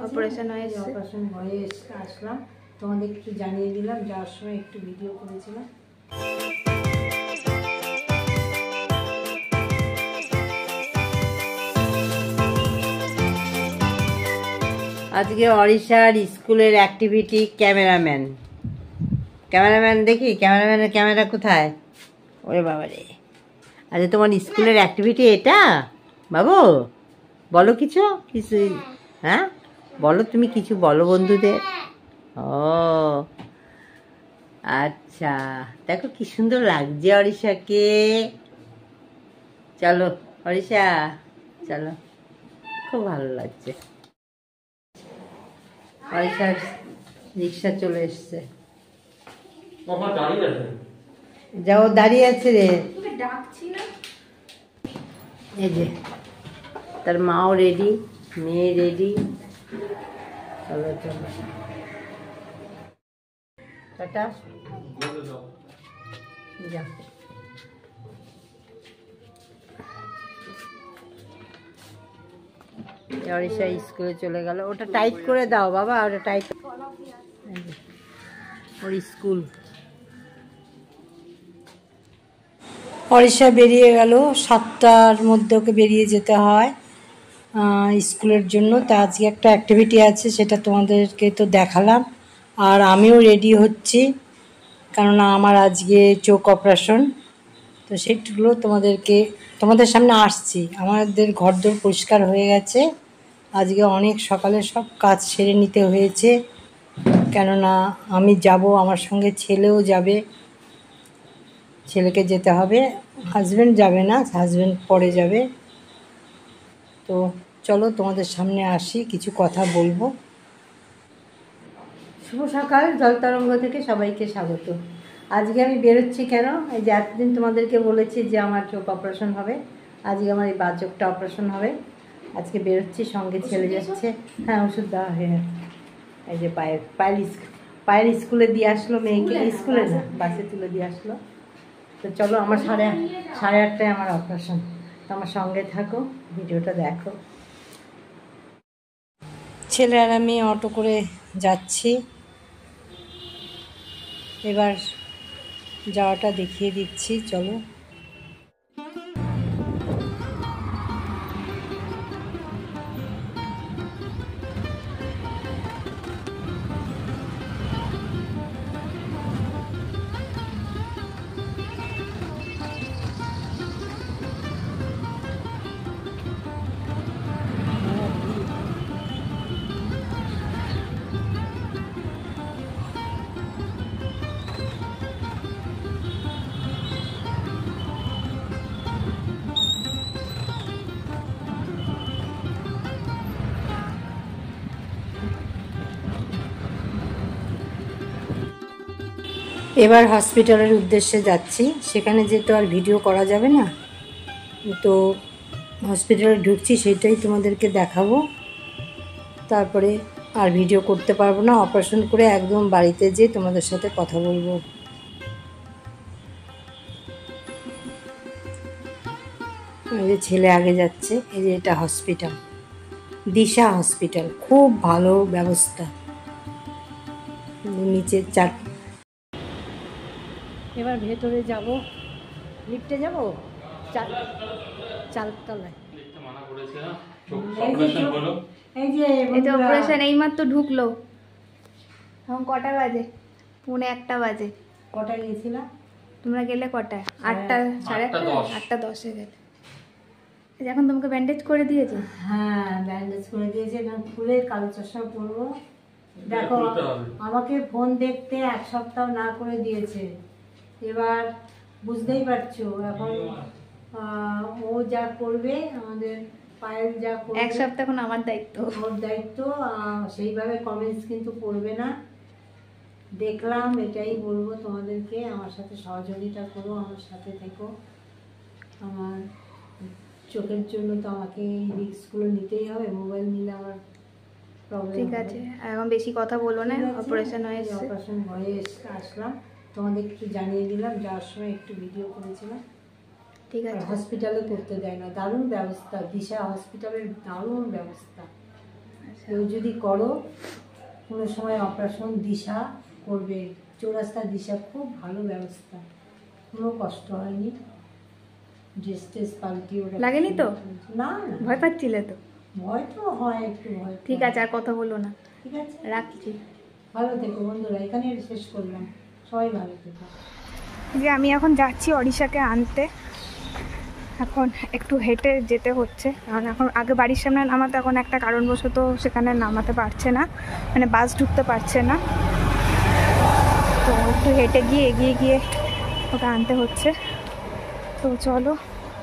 Operation হয়েছে, operation হয়ে আসলাম, তোমাদের একটু জানিয়ে দিলাম, যাওয়ার সময় একটু ভিডিও করেছিলাম। আজকে অরিশার স্কুলের অ্যাক্টিভিটি ক্যামেরাম্যান দেখি ক্যামেরাম্যানের ক্যামেরা কোথায়? ওরে বাবা রে, আচ্ছা তোমার স্কুলের অ্যাক্টিভিটি এটা বাবু, বলো কিছু কিছু। হ্যাঁ বলো, তুমি কিছু বলো বন্ধুদের। ও আচ্ছা, দেখো কি সুন্দর লাগছে অরিশাকে। চলো অরিশা চলো, খুব ভালো লাগছে। অরিশার রিক্সা চলে এসছে, যাও দাঁড়িয়ে আছে রে। এই যে তার মাও রেডি, মেয়ে রেডি। চলো চলো টাটা, যা। অরিশা স্কুলে চলে গেল। ওটা টাইট করে দাও বাবা, ওটা টাইট। ওর স্কুল। অরিশা বেরিয়ে গেল, 7টার মধ্যে ওকে বেরিয়ে যেতে হয় স্কুলের জন্য। তা আজকে একটা অ্যাক্টিভিটি আছে, সেটা তোমাদেরকে তো দেখালাম। আর আমিও রেডি হচ্ছি, কেননা আমার আজকে চোখ অপারেশন। তো সেগুলো তোমাদের সামনে আসছি। আমাদের ঘরদোর পরিষ্কার হয়ে গেছে, আজকে অনেক সকালে সব কাজ সেরে নিতে হয়েছে, কেননা আমি যাব, আমার সঙ্গে ছেলেও যাবে। ছেলেকে যেতে হবে, হাজব্যান্ড যাবে না, হাজব্যান্ড পরে যাবে। তো চলো তোমাদের সামনে আসি, কিছু কথা বলবো। শুভ সকাল, জলতরঙ্গ থেকে সবাইকে স্বাগত। আজকে আমি বেরোচ্ছি কেন? এই যে এতদিন তোমাদেরকে বলেছি যে আমার চোখ অপারেশন হবে, আজকে আমার এই বাঁ চোখটা অপারেশন হবে। আজকে বেরোচ্ছি, সঙ্গে ছেলে যাচ্ছে। হ্যাঁ ওষুধ দেওয়া হয়ে গেছে। এই যে পায়ের স্কুলে দিয়ে আসলো মেয়েকে, স্কুলে না বাসে তুলে দিয়ে আসলো। তো চলো, আমার 8:30টায় আমার অপারেশন। তো আমার সঙ্গে থাকো, ভিডিওটা দেখো। ছেলে আর আমি অটো করে যাচ্ছি, এবার যাওয়াটা দেখিয়ে দিচ্ছি, চলো। এবার হসপিটালের উদ্দেশ্যে যাচ্ছি, সেখানে যেহেতু আর ভিডিও করা যাবে না, তো হসপিটালে ঢুকছি, সেটাই তোমাদেরকে দেখাবো। তারপরে আর ভিডিও করতে পারবো না, অপারেশন করে একদম বাড়িতে যেয়ে তোমাদের সাথে কথা বলবো। এই যে ছেলে আগে যাচ্ছে, এই যে এটা হসপিটাল, দিশা হসপিটাল, খুব ভালো ব্যবস্থা। নিচে এবার ভেতরে যাব, লিফটে যাব, চালতলায়। এই যে অপারেশন এইমাত্র ঢুকলো। এখন কটা বাজে? 1:45 বাজে। কটায় গেছিলাম? তোমরা গেলে কটায়? 8টা, 8:10 গেলে। এখন তোমাকে ব্যান্ডেজ করে দিয়েছে? হ্যাঁ ব্যান্ডেজ করে দিয়েছে, এখন খুলে কালো চশমা পরবো। দেখো আমাকে ফোন দেখতে 1 সপ্তাহ না করে দিয়েছে। এবার বুঝতেই পারছো, এখন ও যা করবে, আমাদের পায়েল যা করবে, 1 সপ্তাহ এখন আমার দায়িত্ব, ওর দায়িত্ব। সেইভাবে কমেন্টস কিন্তু করবে না, দেখলাম, এটাই বলবো তোমাদেরকে। আমার সাথে সহযোগিতা করো, আমার সাথে থেকো। আমার চোখের জন্য তো আমাকে রিস্কগুলো নিতেই হবে, মোবাইল নিলে আমার প্রবলেম। ঠিক আছে, এখন বেশি কথা বলো না, অপারেশন হয়েছে। অপারেশন হয়ে আসলাম, তোমাদের একটু জানিয়ে দিলাম, যাওয়ার সময় একটু ভিডিও করেছিলাম। ঠিক আছে, হসপিটালে করতে দেয় না, দারুণ ব্যবস্থা, দিশা হসপিটালের দারুণ ব্যবস্থা। কেউ যদি করো কোনো সময় অপারেশন দিশা করবে, চৌরাস্তা দিশা খুব ভালো ব্যবস্থা, কোনো কষ্ট হয়নি। ড্রেস ট্রেস পাল্টি ওরা লাগেনি তো? না না, ভয় পাচ্ছিলে তো? ভয় তো হয়, একটু ভয়। ঠিক আছে, আর কথা বলো না, ঠিক আছে, রাখছি। ভালো থেকো বন্ধুরা, এখানে শেষ করলাম, সবাই ভালো থেকো। যে আমি এখন যাচ্ছি অরিশাকে আনতে। এখন একটু হেঁটে যেতে হচ্ছে, কারণ এখন আগে বাড়ির সামনে নামাতো, এখন একটা কারণবশত সেখানে নামাতে পারছে না, মানে বাস ঢুকতে পারছে না, তো একটু হেঁটে গিয়ে এগিয়ে গিয়ে ওটা আনতে হচ্ছে। তো চলো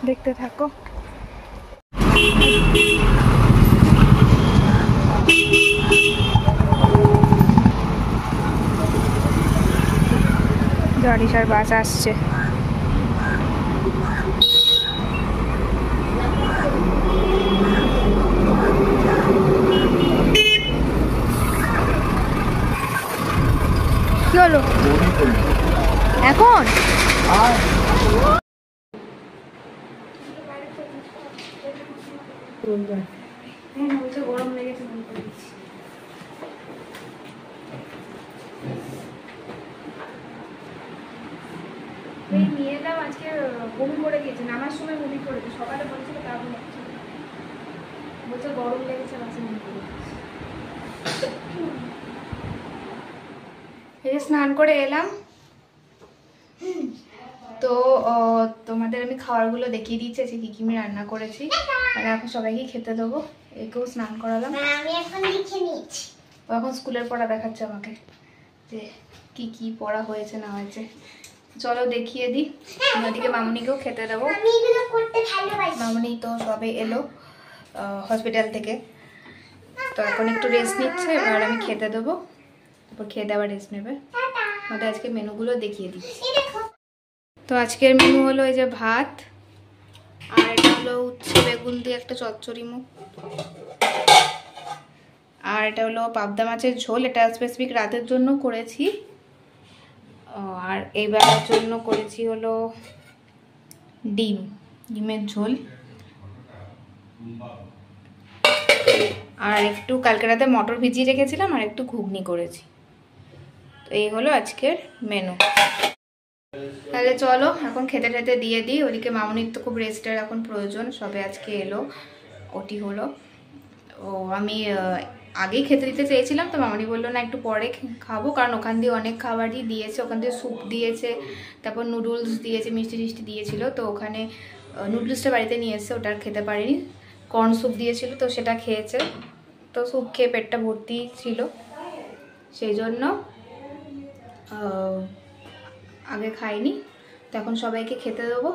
দেখতে থাকো। অরিশার বাস আসছে। কি হলো এখন? গরম লেগেছে, নিয়ে এলাম। আজকে বমি করে গিয়েছে, নামার সময় বমি করেছে, সকালে বলছিল তারপর বলছে গরম লেগেছে, বাসে বমি করে। এই স্নান করে এলাম, তো তোমাদের আমি খাবারগুলো দেখিয়ে দিচ্ছি যে কি কি আমি রান্না করেছি, আর এখন সবাইকে খেতে দেবো। একেও স্নান করালাম, আমি এখন লিখে নিচ্ছি। ও এখন স্কুলের পড়া দেখাচ্ছে আমাকে যে কি কি পড়া হয়েছে না হয়েছে। চলো দেখিয়ে দিই। ওদিকে মামুনিকেও খেতে দেবো। আমি এগুলো করতে ভালোবাসি। মামুনি তো সবে এলো হসপিটাল থেকে, তো এখন একটু রেস্ট নিচ্ছে, এবার আমি খেতে দেবো, তারপর খেয়ে দেওয়ার রেস্ট নেবে। আমাদের আজকে মেনুগুলো দেখিয়ে দিই। তো আজকের মেনু হলো এই যে ভাত, আর এটা হলো উচ্ছে বেগুন দিয়ে একটা চচ্চড়ি মুখ, আর এটা হলো পাবদা মাছের ঝোল, এটা স্পেসিফিক রাতের জন্য করেছি। আর এই বেলার জন্য করেছি হলো ডিমের ঝোল, আর একটু কালকে রাতে মটর ভিজিয়ে রেখেছিলাম, আর একটু ঘুগনি করেছি। তো এই হলো আজকের মেনু। তাহলে চলো এখন খেতে টেতে দিয়ে দিই। ওদিকে মামুনির তো খুব রেস্টের এখন প্রয়োজন, সবে আজকে এলো, ওটি হলো। ও আমি আগেই খেতে দিতে চেয়েছিলাম, তো মামুনি বললো না একটু পরে খাবো, কারণ ওখান দিয়ে অনেক খাবারই দিয়েছে, ওখান দিয়ে স্যুপ দিয়েছে, তারপর নুডলস দিয়েছে, মিষ্টি টিষ্টি দিয়েছিল। তো ওখানে নুডলসটা বাড়িতে নিয়ে এসছে, ওটা খেতে পারিনি। কর্ন স্যুপ দিয়েছিল, তো সেটা খেয়েছে, তো স্যুপ খেয়ে পেটটা ভর্তি ছিল, সেই জন্য আগে খাইনি। তো এখন সবাইকে খেতে দেবো।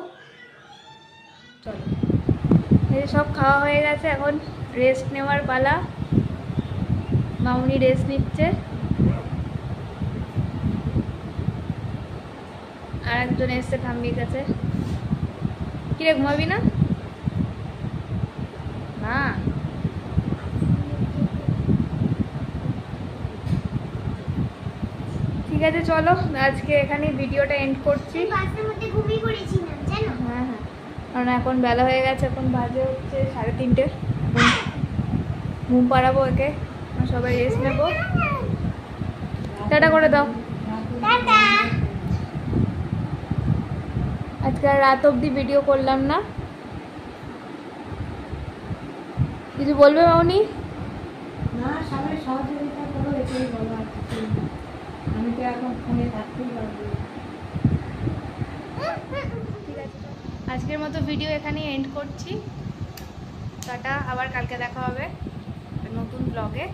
চলো, এই সব খাওয়া হয়ে গেছে, এখন রেস্ট নেওয়ার পালা। মামুনি রেস্ট নিচ্ছে, আর একজন এসছে ঠাম্মির কাছে। কিরে ঘুমাবি না? না, ঠিক আছে চলো, আজকে এখানে ভিডিওটা এন্ড করছি। বাসের মধ্যে ঘুমিয়ে পড়েছিলাম জানো। হ্যাঁ হ্যাঁ, কারণ এখন বেলা হয়ে গেছে, এখন বাজে হচ্ছে 3:30। এখন ঘুম পাড়াবো একে, সবাই রেস্ট নেবো। টাটা করে দাও। টাটা। আজকে আর রাত অবধি ভিডিও করলাম না। কিছু বলবে মামনি? না, সবাই সহযোগিতা করো, এটাই বলো, আর কিছুই না। আমি তো এখন ফোনে থাকতেই পারবো। ঠিক আছে, আজকের মতো ভিডিও এখানেই এন্ড করছি। টাটা, আবার কালকে দেখা হবে নতুন ব্লগে।